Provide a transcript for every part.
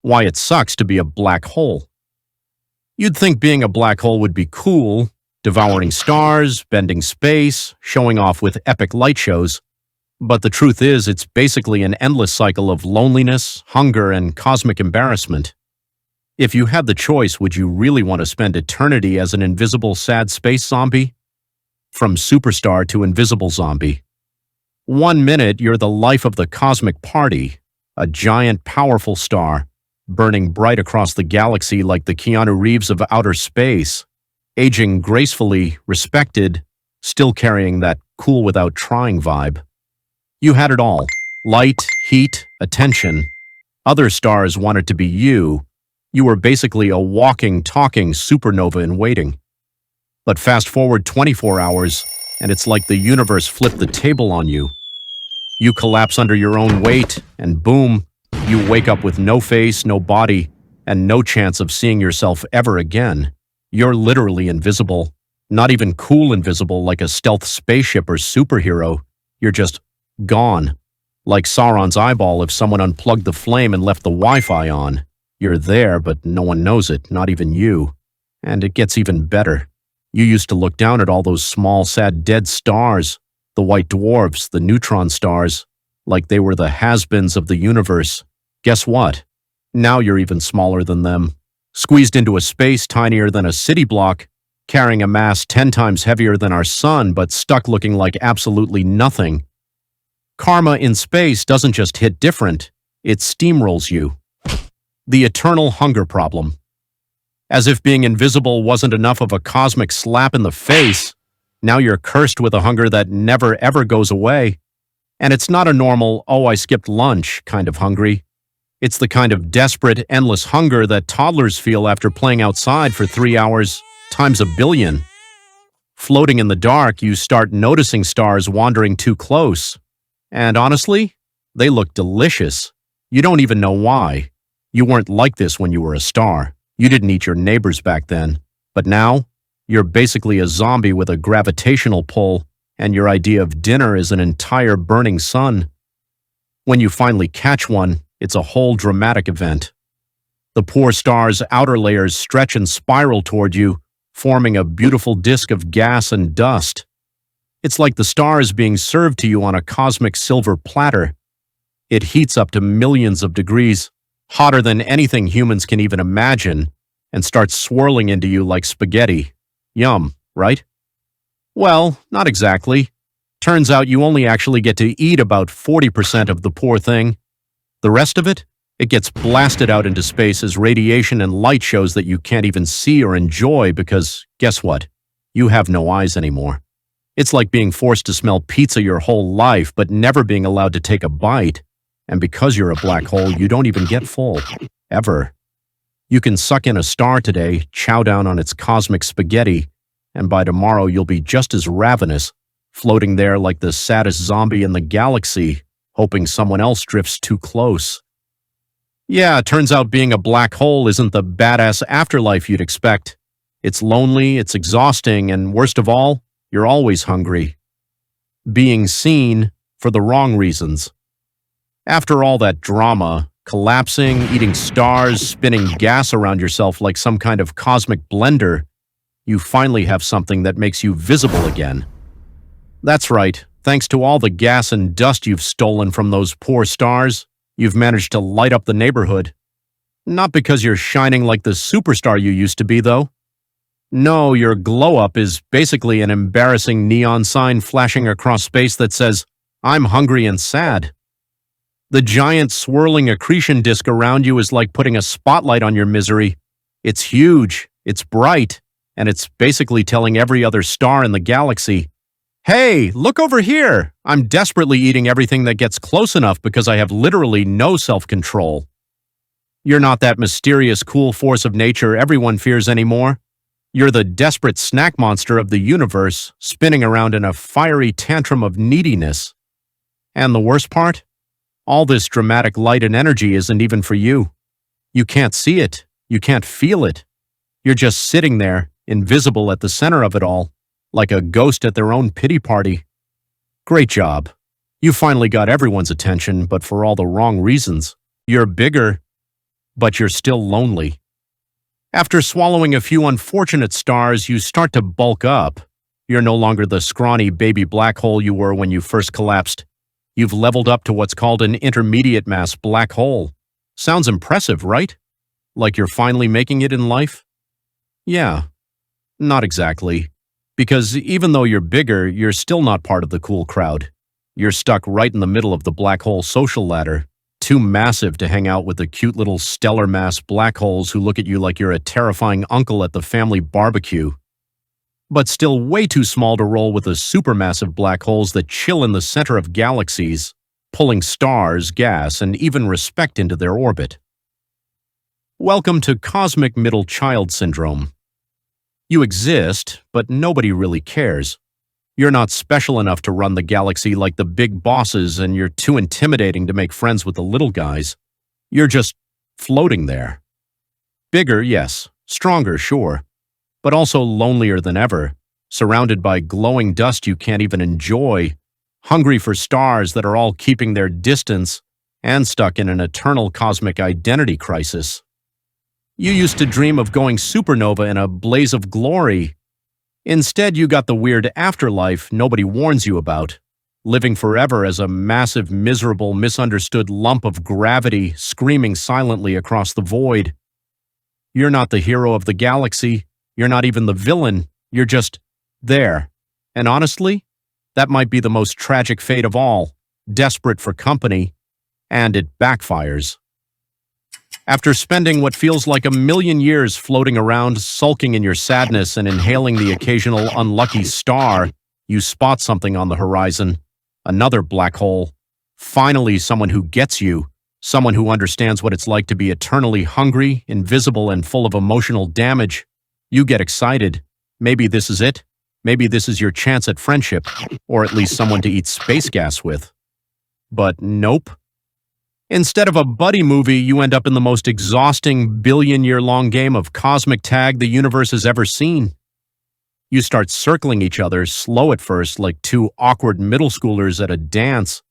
Why it sucks to be a black hole. You'd think being a black hole would be cool, devouring stars, bending space, showing off with epic light shows. But the truth is, it's basically an endless cycle of loneliness, hunger, and cosmic embarrassment. If you had the choice, would you really want to spend eternity as an invisible, sad space zombie? From superstar to invisible zombie. 1 minute, you're the life of the cosmic party, a giant, powerful star, burning bright across the galaxy like the Keanu Reeves of outer space, aging gracefully, respected, still carrying that cool without trying vibe. You had it all. Light, heat, attention. Other stars wanted to be you. You were basically a walking, talking supernova in waiting. But fast forward 24 hours, and it's like the universe flipped the table on you. You collapse under your own weight, and boom, you wake up with no face, no body, and no chance of seeing yourself ever again. You're literally invisible. Not even cool invisible like a stealth spaceship or superhero. You're just gone. Like Sauron's eyeball if someone unplugged the flame and left the Wi-Fi on. You're there, but no one knows it, not even you. And it gets even better. You used to look down at all those small, sad, dead stars, the white dwarfs, the neutron stars, like they were the has-beens of the universe. Guess what? Now you're even smaller than them, squeezed into a space tinier than a city block, carrying a mass 10 times heavier than our sun, but stuck looking like absolutely nothing. Karma in space doesn't just hit different, it steamrolls you. The eternal hunger problem. As if being invisible wasn't enough of a cosmic slap in the face, now you're cursed with a hunger that never ever goes away. And it's not a normal, oh, I skipped lunch kind of hungry. It's the kind of desperate, endless hunger that toddlers feel after playing outside for 3 hours, times a billion. Floating in the dark, you start noticing stars wandering too close. And honestly, they look delicious. You don't even know why. You weren't like this when you were a star. You didn't eat your neighbors back then. But now, you're basically a zombie with a gravitational pull, and your idea of dinner is an entire burning sun. When you finally catch one, it's a whole dramatic event. The poor star's outer layers stretch and spiral toward you, forming a beautiful disk of gas and dust. It's like the star is being served to you on a cosmic silver platter. It heats up to millions of degrees, hotter than anything humans can even imagine, and starts swirling into you like spaghetti. Yum, right? Well, not exactly. Turns out you only actually get to eat about 40% of the poor thing. The rest of it? It gets blasted out into space as radiation and light shows that you can't even see or enjoy because, guess what? You have no eyes anymore. It's like being forced to smell pizza your whole life but never being allowed to take a bite. And because you're a black hole, you don't even get full. Ever. You can suck in a star today, chow down on its cosmic spaghetti, and by tomorrow you'll be just as ravenous, floating there like the saddest zombie in the galaxy, hoping someone else drifts too close. Yeah, it turns out being a black hole isn't the badass afterlife you'd expect. It's lonely, it's exhausting, and worst of all, you're always hungry. Being seen for the wrong reasons. After all that drama, collapsing, eating stars, spinning gas around yourself like some kind of cosmic blender, you finally have something that makes you visible again. That's right, thanks to all the gas and dust you've stolen from those poor stars, you've managed to light up the neighborhood. Not because you're shining like the superstar you used to be, though. No, your glow-up is basically an embarrassing neon sign flashing across space that says, "I'm hungry and sad." The giant swirling accretion disk around you is like putting a spotlight on your misery. It's huge, it's bright, and it's basically telling every other star in the galaxy, "Hey, look over here! I'm desperately eating everything that gets close enough because I have literally no self-control." You're not that mysterious, cool force of nature everyone fears anymore. You're the desperate snack monster of the universe, spinning around in a fiery tantrum of neediness. And the worst part? All this dramatic light and energy isn't even for you. You can't see it. You can't feel it. You're just sitting there, invisible at the center of it all, like a ghost at their own pity party. Great job. You finally got everyone's attention, but for all the wrong reasons. You're bigger. but you're still lonely. After swallowing a few unfortunate stars, you start to bulk up. You're no longer the scrawny baby black hole you were when you first collapsed. You've leveled up to what's called an intermediate mass black hole. Sounds impressive, right? Like you're finally making it in life? Yeah, not exactly. Because even though you're bigger, you're still not part of the cool crowd. You're stuck right in the middle of the black hole social ladder, too massive to hang out with the cute little stellar mass black holes who look at you like you're a terrifying uncle at the family barbecue. But still way too small to roll with the supermassive black holes that chill in the center of galaxies, pulling stars, gas, and even respect into their orbit. Welcome to Cosmic Middle Child Syndrome. You exist, but nobody really cares. You're not special enough to run the galaxy like the big bosses, and you're too intimidating to make friends with the little guys. You're just floating there. Bigger, yes. Stronger, sure. But also lonelier than ever, surrounded by glowing dust you can't even enjoy, hungry for stars that are all keeping their distance, and stuck in an eternal cosmic identity crisis. You used to dream of going supernova in a blaze of glory. Instead, you got the weird afterlife nobody warns you about, living forever as a massive, miserable, misunderstood lump of gravity screaming silently across the void. You're not the hero of the galaxy. You're not even the villain. You're just there. And honestly, that might be the most tragic fate of all, desperate for company, and it backfires. After spending what feels like a million years floating around, sulking in your sadness and inhaling the occasional unlucky star, you spot something on the horizon. Another black hole. Finally, someone who gets you. Someone who understands what it's like to be eternally hungry, invisible, and full of emotional damage. You get excited. Maybe this is it. Maybe this is your chance at friendship, or at least someone to eat space gas with. But nope. Instead of a buddy movie, you end up in the most exhausting billion-year-long game of cosmic tag the universe has ever seen. You start circling each other, slow at first, like two awkward middle schoolers at a dance.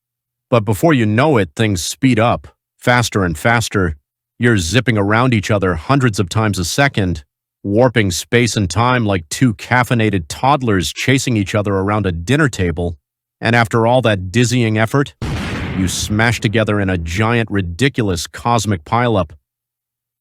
But before you know it, things speed up, faster and faster. You're zipping around each other hundreds of times a second, warping space and time like two caffeinated toddlers chasing each other around a dinner table. And after all that dizzying effort, you smash together in a giant, ridiculous cosmic pileup.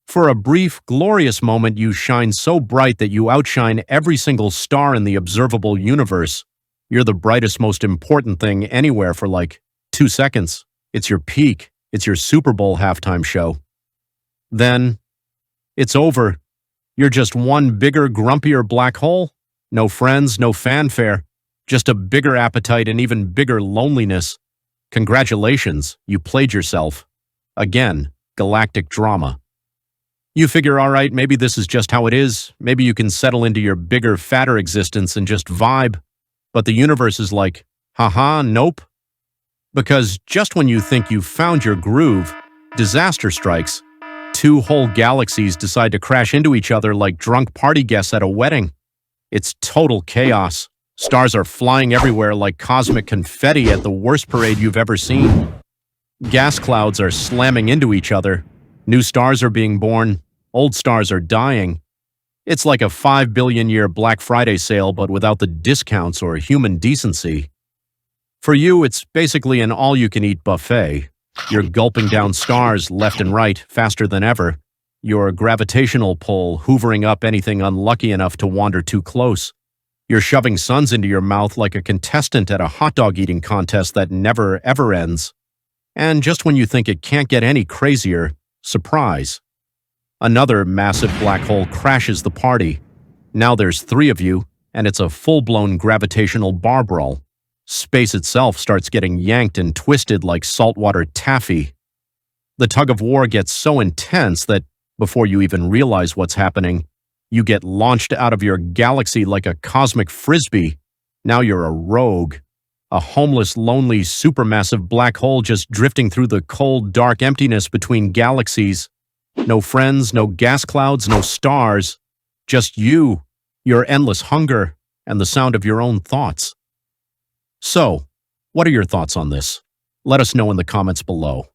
For a brief, glorious moment, you shine so bright that you outshine every single star in the observable universe. You're the brightest, most important thing anywhere for like 2 seconds. It's your peak. It's your Super Bowl halftime show. Then, it's over. You're just one bigger, grumpier black hole. No friends, no fanfare. Just a bigger appetite and even bigger loneliness. Congratulations, you played yourself. Again, galactic drama. You figure, all right, maybe this is just how it is. Maybe you can settle into your bigger, fatter existence and just vibe. But the universe is like, haha, nope. Because just when you think you've found your groove, disaster strikes. 2 whole galaxies decide to crash into each other like drunk party guests at a wedding. It's total chaos. Stars are flying everywhere like cosmic confetti at the worst parade you've ever seen. Gas clouds are slamming into each other. New stars are being born. Old stars are dying. It's like a 5 billion year Black Friday sale, but without the discounts or human decency. For you, it's basically an all-you-can-eat buffet. You're gulping down stars left and right faster than ever. Your gravitational pull hoovering up anything unlucky enough to wander too close. You're shoving suns into your mouth like a contestant at a hot dog eating contest that never, ever ends. And just when you think it can't get any crazier, surprise. Another massive black hole crashes the party. Now there's 3 of you, and it's a full-blown gravitational bar brawl. Space itself starts getting yanked and twisted like saltwater taffy. The tug-of-war gets so intense that, before you even realize what's happening, you get launched out of your galaxy like a cosmic frisbee. Now you're a rogue. A homeless, lonely, supermassive black hole just drifting through the cold, dark emptiness between galaxies. No friends, no gas clouds, no stars. Just you, your endless hunger, and the sound of your own thoughts. So, what are your thoughts on this? Let us know in the comments below.